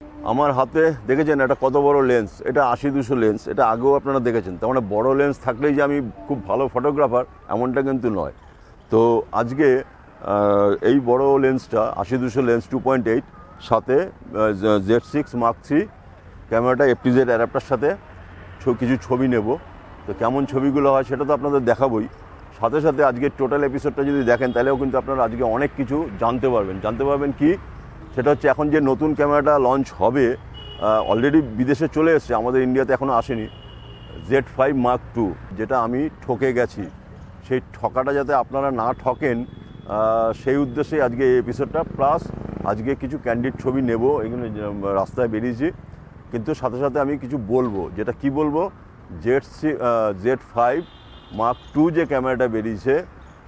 আমার হাতে দেখেছেন এটা কত বড় লেন্স, এটা 80-200 লেন্স, এটা আগেও আপনারা দেখেছেন। তার মানে বড় লেন্স থাকলেই যে আমি খুব ভালো ফটোগ্রাফার এমনটা কিন্তু নয়। তো আজকে এই বড় লেন্সটা 80-200 লেন্স 2.8 সাথে Z6 Mark III ক্যামেরাটা FTZ অ্যাডাপ্টার সাথে কিছু ছবি নেব। তো কেমন ছবিগুলো হয় সেটা তো আপনাদের দেখাবই, সাথে সাথে আজকের টোটাল এপিসোডটা যদি দেখেন তাহলেও কিন্তু আপনারা আজকে অনেক কিছু জানতে পারবেন কি সেটা হচ্ছে এখন যে নতুন ক্যামেরাটা লঞ্চ হবে, অলরেডি বিদেশে চলে এসেছে, আমাদের ইন্ডিয়াতে এখনও আসেনি, Z5 Mark II, যেটা আমি ঠকে গেছি। সেই ঠকাটা যাতে আপনারা না ঠকেন সেই উদ্দেশ্যে আজকে এই এপিসোডটা, প্লাস আজকে কিছু ক্যান্ডিড ছবি নেব। এখানে রাস্তায় বেরিয়েছি, কিন্তু সাথে সাথে আমি কিছু বলবো, যেটা কি বলবো, Z5 Mark II যে ক্যামেরাটা বেরিয়েছে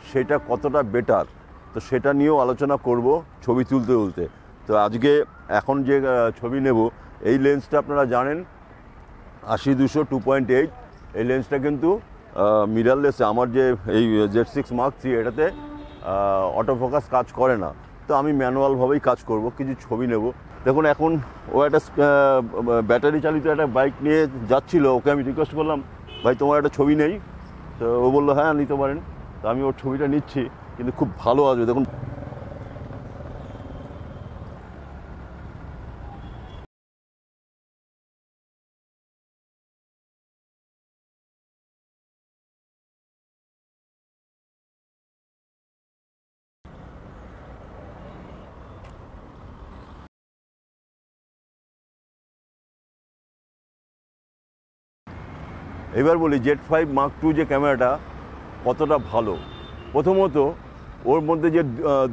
সেটা কতটা বেটার, তো সেটা নিয়েও আলোচনা করব ছবি তুলতে। তো আজকে এখন যে ছবি নেব এই লেন্সটা আপনারা জানেন 80-200 2.8, এই লেন্সটা কিন্তু মিরারলেসে। আমার যে এই Z6 Mark III এটাতে অটোফোকাস কাজ করে না, তো আমি ম্যানুয়ালভাবেই কাজ করব, কিছু ছবি নেব। দেখুন এখন ও একটা ব্যাটারি চালিত একটা বাইক নিয়ে যাচ্ছিল, ওকে আমি রিকোয়েস্ট করলাম, ভাই তোমার একটা ছবি নেই? তো ও বললো হ্যাঁ নিতে পারেন। তো আমি ওর ছবিটা নিচ্ছি, কিন্তু খুব ভালো আসবে। দেখুন এবার বলি Z5 Mark II যে ক্যামেরাটা কতটা ভালো। প্রথমত ওর মধ্যে যে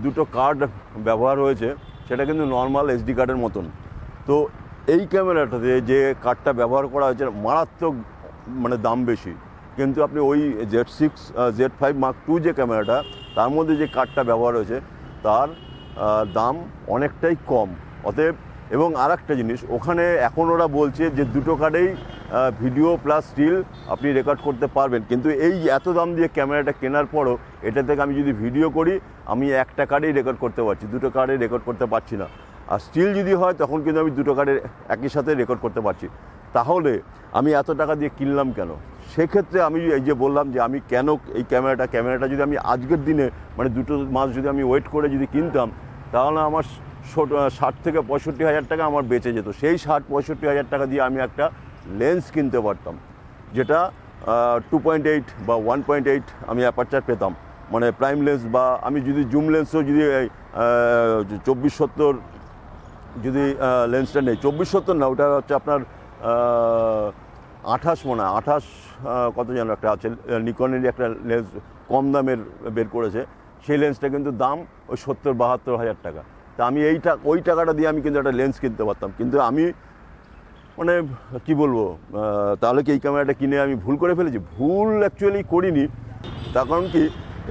দুটো কার্ড ব্যবহার হয়েছে সেটা কিন্তু নর্মাল SD কার্ডের মতন। তো এই ক্যামেরাটাতে যে কার্ডটা ব্যবহার করা হয়েছে মারাত্মক, মানে দাম বেশি, কিন্তু আপনি ওই Z5 Mark II যে ক্যামেরাটা তার মধ্যে যে কার্ডটা ব্যবহার হয়েছে তার দাম অনেকটাই কম। অতএব, এবং আর একটা জিনিস, ওখানে এখন ওরা বলছে যে দুটো কার্ডেই ভিডিও প্লাস স্টিল আপনি রেকর্ড করতে পারবেন, কিন্তু এই এত দাম দিয়ে ক্যামেরাটা কেনার পরও এটা থেকে আমি যদি ভিডিও করি আমি একটা কার্ডেই রেকর্ড করতে পারছি, দুটো কার্ডে রেকর্ড করতে পারছি না। আর স্টিল যদি হয় তখন কিন্তু আমি দুটো কার্ডে একই সাথে রেকর্ড করতে পারছি। তাহলে আমি এত টাকা দিয়ে কিনলাম কেন? সেক্ষেত্রে আমি এই যে বললাম যে আমি কেন এই ক্যামেরাটা যদি আমি আজকের দিনে মানে 2 মাস যদি আমি ওয়েট করে যদি কিনতাম, তাহলে আমার 60 থেকে 65 হাজার টাকা আমার বেঁচে যেত। সেই 60-65 হাজার টাকা দিয়ে আমি একটা লেন্স কিনতে পারতাম, যেটা 2.8 বা 1.8 আমি অ্যাপারচার পেতাম, মানে প্রাইম লেন্স, বা আমি যদি জুম লেন্সও যদি 24-70 যদি লেন্সটা নেই, 24-70 না, ওটা হচ্ছে আপনার 28 মনে হয়, 28 কত যেন একটা আছে, নিকনেরই একটা লেন্স কম দামের বের করেছে, সেই লেন্সটা কিন্তু দাম ওই 70-72 হাজার টাকা। তা আমি ওই টাকাটা দিয়ে আমি কিন্তু একটা লেন্স কিনতে পারতাম, কিন্তু আমি মানে কি বলবো, তাহলে কি এই ক্যামেরাটা কিনে আমি ভুল করে ফেলেছি? ভুল অ্যাকচুয়ালি করিনি। তার কারণ কি,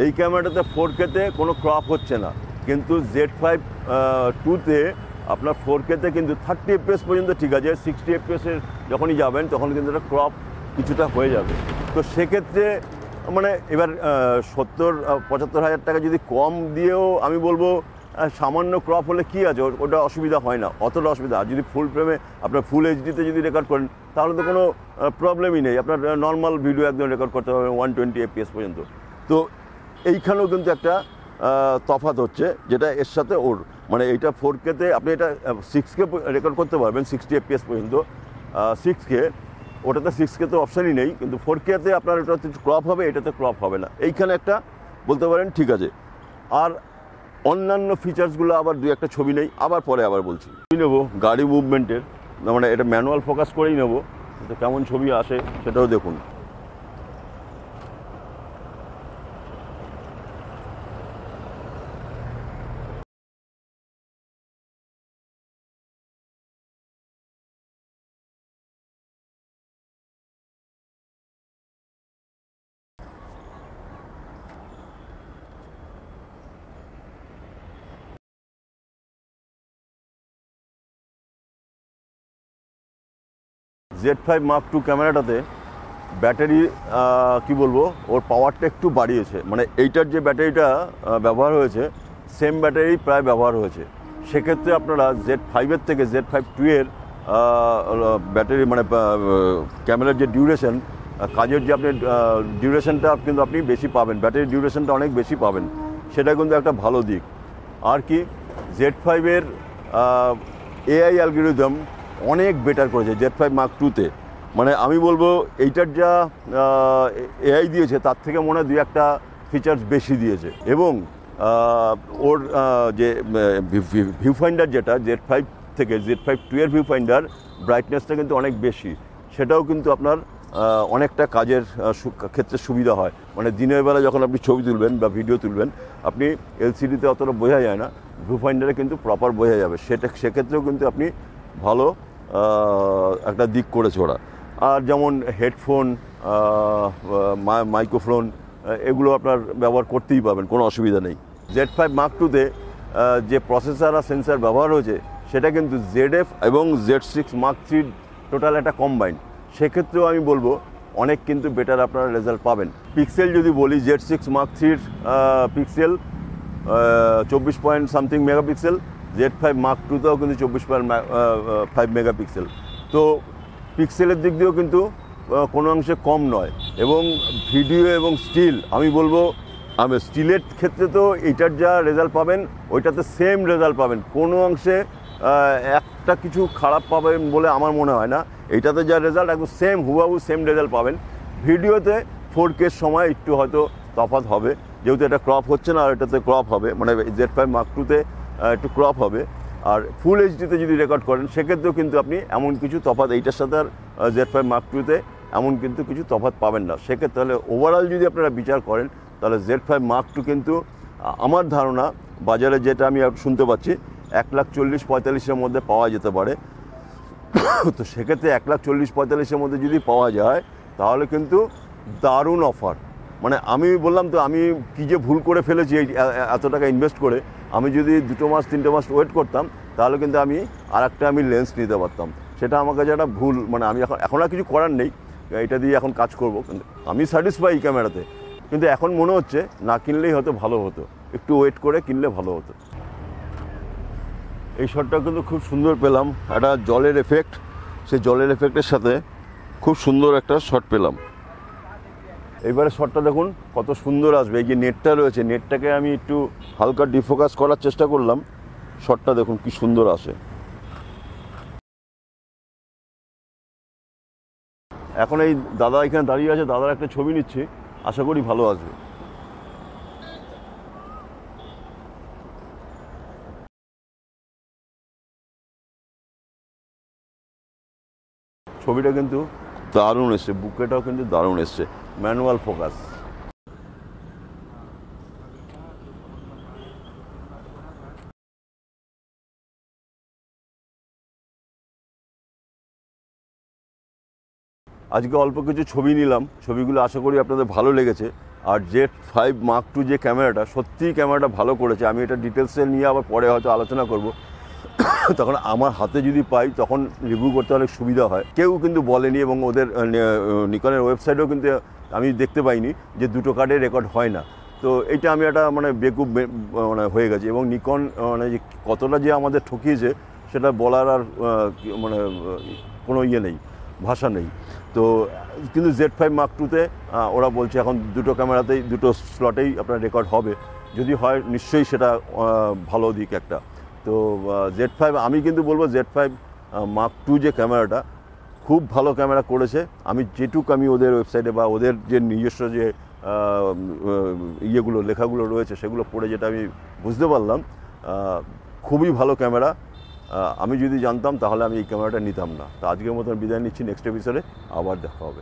এই ক্যামেরাটাতে 4K-তে কোনো ক্রপ হচ্ছে না, কিন্তু Z5 2-তে আপনার 4K-তে কিন্তু 30 FPS পর্যন্ত ঠিক আছে, 60 FPS-এর যখনই যাবেন তখন কিন্তু একটা ক্রপ কিছুটা হয়ে যাবে। তো সেক্ষেত্রে মানে এবার 70-75 হাজার টাকা যদি কম দিয়েও আমি বলবো সামান্য ক্রপ হলে কি আছে, ওটা অসুবিধা হয় না, অতটা অসুবিধা। আর যদি ফুল ফ্রেমে আপনার ফুল এইচডিতে যদি রেকর্ড করেন তাহলে তো কোনো প্রবলেমই নেই, আপনার নর্মাল ভিডিও একদম রেকর্ড করতে পারবেন 120 FPS পর্যন্ত। তো এইখানেও কিন্তু একটা তফাৎ হচ্ছে, যেটা এর সাথে ওর মানে এইটা 4K-তে আপনি এটা 6K রেকর্ড করতে পারবেন 60 FPS পর্যন্ত, 6K, ওটাতে 6K-তে অপশানই নেই, কিন্তু 4K-তে আপনার এটাতে ক্রপ হবে, এটাতে ক্রপ হবে না। এইখানে একটা বলতে পারেন ঠিক আছে। আর অন্যান্য ফিচার্সগুলো আবার দুই একটা ছবি নেই, আবার বলছি ছবি নেবো গাড়ি মুভমেন্টের, মানে এটা ম্যানুয়াল ফোকাস করেই নেবো, তো কেমন ছবি আসে সেটাও দেখুন। Z5 Mark II ক্যামেরাটাতে ব্যাটারি কি বলবো, ওর পাওয়ারটা একটু বাড়িয়েছে, মানে এইটার যে ব্যাটারিটা ব্যবহার হয়েছে সেম ব্যাটারি প্রায় ব্যবহার হয়েছে। সেক্ষেত্রে আপনারা Z5-এর থেকে Z5 II এর ব্যাটারি মানে ক্যামেরার যে ডিউরেশন, কাজের যে আপনি ডিউরেশনটা কিন্তু আপনি বেশি পাবেন, ব্যাটারি ডিউরেশনটা অনেক বেশি পাবেন, সেটা কিন্তু একটা ভালো দিক। আর কি Z5-এর AI অ্যালগরিদম অনেক বেটার করেছে Z5 Mark II-তে। মানে আমি বলবো এইটার যা AI দিয়েছে তার থেকে মনে হয় 2-1টা ফিচার্স বেশি দিয়েছে। এবং ওর যে ভিউ ফাইন্ডার যেটা Z5 থেকে Z5 II এর ভিউ ফাইন্ডার ব্রাইটনেসটা কিন্তু অনেক বেশি, সেটাও কিন্তু আপনার অনেকটা কাজের ক্ষেত্রে সুবিধা হয়। মানে দিনের বেলা যখন আপনি ছবি তুলবেন বা ভিডিও তুলবেন, আপনি LCD-তে অতটা বোঝা যায় না, ভিউ ফাইন্ডারে কিন্তু প্রপার বোঝা যাবে। সেক্ষেত্রেও কিন্তু আপনি ভালো একটা দিক করেছে ওরা। আর যেমন হেডফোন, মাইক্রোফোন, এগুলো আপনার ব্যবহার করতেই পাবেন, কোনো অসুবিধা নেই। Z5 Mark II-তে যে প্রসেসর আর সেন্সার ব্যবহার হয়েছে সেটা কিন্তু ZF এবং Z6 Mark III টোটাল একটা কম্বাইন্ড। সেক্ষেত্রেও আমি বলবো অনেক কিন্তু বেটার আপনারা রেজাল্ট পাবেন। পিক্সেল যদি বলি, Z6 Mark III pixel 24 megapixel, Z5 Mark II-তেও কিন্তু 24.5 মেগাপিক্সেল। তো পিক্সেলের দিক দিয়েও কিন্তু কোনো অংশে কম নয়। এবং ভিডিও এবং স্টিল আমি বলবো, আমি স্টিলের ক্ষেত্রে তো এইটার যা রেজাল্ট পাবেন ওইটাতে সেম রেজাল্ট পাবেন, কোনো অংশে একটা কিছু খারাপ পাবেন বলে আমার মনে হয় না। এইটাতে যা রেজাল্ট একদম সেম, হুবাহু সেম রেজাল্ট পাবেন। ভিডিওতে 4K-র সময় একটু হয়তো তফাৎ হবে, যেহেতু এটা ক্রপ হচ্ছে না, আর এটাতে ক্রপ হবে, মানে Z5 Mark II-তে একটু ক্রপ হবে। আর ফুল এইচডিতে যদি রেকর্ড করেন সেক্ষেত্রেও কিন্তু আপনি এমন কিছু তফাৎ এইটার সাথে আর Z5 Mark II-তে এমন কিন্তু কিছু তফাৎ পাবেন না। সেক্ষেত্রে তাহলে ওভারঅল যদি আপনারা বিচার করেন তাহলে Z5 Mark II কিন্তু আমার ধারণা বাজারে যেটা আমি শুনতে পাচ্ছি 1,40,45-এর মধ্যে পাওয়া যেতে পারে। তো সেক্ষেত্রে 1,40,45-এর মধ্যে যদি পাওয়া যায় তাহলে কিন্তু দারুণ অফার। মানে আমি বললাম তো, আমি কী যে ভুল করে ফেলেছি এত টাকা ইনভেস্ট করে। আমি যদি 2 মাস 3 মাস ওয়েট করতাম তাহলে কিন্তু আমি আরেকটা লেন্স নিতে পারতাম। সেটা আমার কাছে একটা ভুল। মানে আমি এখন আর কিছু করার নেই, এটা দিয়ে এখন কাজ করব। কিন্তু আমি স্যাটিসফাই এই ক্যামেরাতে, কিন্তু এখন মনে হচ্ছে না কিনলেই হয়তো ভালো হতো, একটু ওয়েট করে কিনলে ভালো হতো। এই শটটা কিন্তু খুব সুন্দর পেলাম, একটা জলের এফেক্ট, সেই জলের এফেক্টের সাথে খুব সুন্দর একটা শট পেলাম। এইবারে শটটা দেখুন কত সুন্দর আসবে। এই যে নেটটা রয়েছে, নেটটাকে আমি একটু হালকা ডিফোকাস করার চেষ্টা করলাম, শটটা দেখুন কি সুন্দর আসে। এখন এই দাদা এখানে দাঁড়িয়ে আছে, দাদার একটা ছবি নিচ্ছি, আশা করি ভালো আসবে। ছবিটা কিন্তু দারুণ এসছে, বুকেটাও কিন্তু দারুণ এসছে, ম্যানুয়াল ফোকাস। আজকে অল্প কিছু ছবি নিলাম, ছবিগুলো আশা করি আপনাদের ভালো লেগেছে। আর Z5 Mark II যে ক্যামেরাটা, সত্যিই ক্যামেরাটা ভালো করেছে। আমি এটা ডিটেলসে নিয়ে আবার পরে হয়তো আলোচনা করব, তখন আমার হাতে যদি পাই তখন রিভিউ করতে অনেক সুবিধা হয়। কেউ কিন্তু বলেনি, এবং ওদের নিকনের ওয়েবসাইটেও কিন্তু আমি দেখতে পাইনি যে দুটো কার্ডে রেকর্ড হয় না। তো এইটা আমি একটা বেকুব হয়ে গেছে। এবং নিকন যে কতটা যে আমাদের ঠকিয়েছে সেটা বলার আর কোনো নেই, ভাষা নেই। তো কিন্তু Z5 Mark II-তে ওরা বলছে এখন দুটো ক্যামেরাতেই, দুটো স্লটেই আপনার রেকর্ড হবে। যদি হয় নিশ্চয়ই সেটা ভালো দিক একটা। তো Z5, আমি কিন্তু বলবো Z5 Mark II যে ক্যামেরাটা খুব ভালো ক্যামেরা করেছে। আমি ওদের ওয়েবসাইটে বা ওদের যে নিজস্ব যে লেখাগুলো রয়েছে সেগুলো পড়ে যেটা আমি বুঝতে পারলাম, খুবই ভালো ক্যামেরা। আমি যদি জানতাম তাহলে আমি এই ক্যামেরাটা নিতাম না। তো আজকের মতন বিদায় নিচ্ছি, নেক্সট এপিসোডে আবার দেখা হবে।